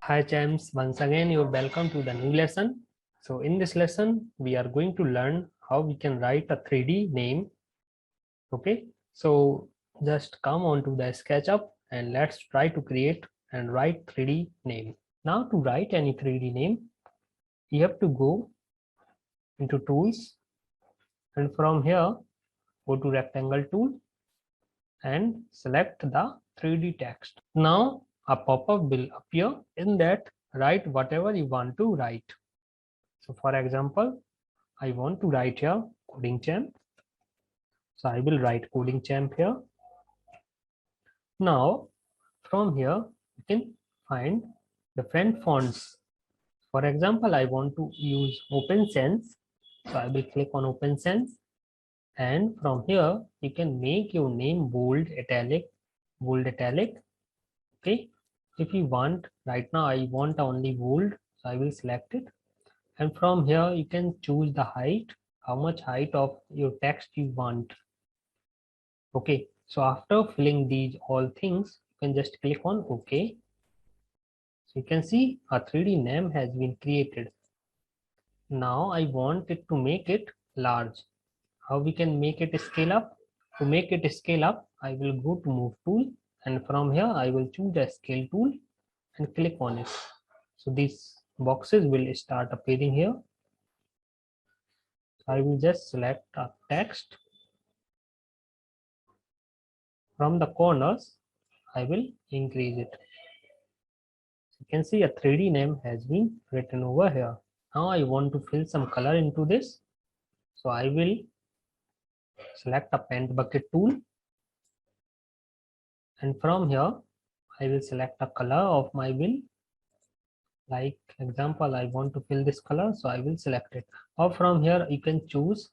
Hi champs, once again you're welcome to the new lesson. So in this lesson we are going to learn how we can write a 3D name. Okay, so just come on to the Sketchup and let's try to create and write 3D name. Now to write any 3D name, you have to go into tools and from here go to rectangle tool and select the 3D text. Now a pop-up will appear. In that, write whatever you want to write. So for example, I want to write here CodingChamp. So I will write CodingChamp here. Now from here you can find different fonts. For example, I want to use OpenSense. So I will click on OpenSense, and from here you can make your name bold, italic, bold, italic. Okay, if you want, right now I want only bold, so I will select it. And from here you can choose the height, how much height of your text you want. Okay, so after filling these all things, you can just click on OK. So you can see a 3D name has been created. Now I want it to make it large. How we can make it scale up? To make it scale up, I will go to move tool, and from here I will choose a scale tool and click on it. So these boxes will start appearing here. I will just select a text. From the corners, I will increase it. You can see a 3D name has been written over here. Now I want to fill some color into this. So I will select a paint bucket tool. And from here, I will select a color of my will. Like example, I want to fill this color, so I will select it. Or from here, you can choose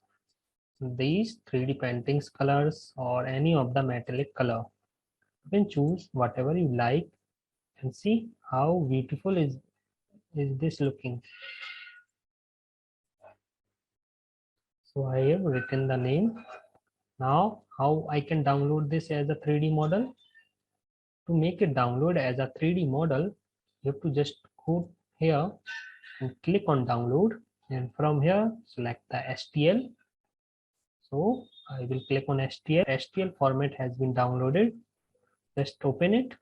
these 3D paintings colors or any of the metallic color. You can choose whatever you like and see how beautiful is this looking. So I have written the name. Now how I can download this as a 3D model? To make it download as a 3D model, you have to just go here and click on download, and from here select the STL. So I will click on STL. STL format has been downloaded. Just open it.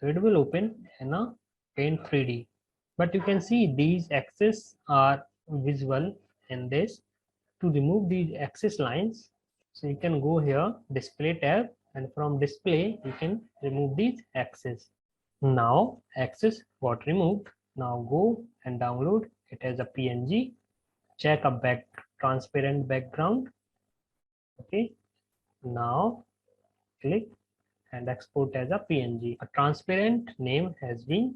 So it will open in a Paint 3D. But you can see these axes are visible in this. To remove these axis lines, so you can go here, display tab, and from display you can remove these axes. Now axis got removed. Now go and download it as a PNG. Check a transparent background. Okay, now click and export as a PNG. A transparent name has been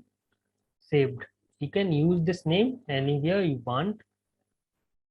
saved. You can use this name anywhere you want.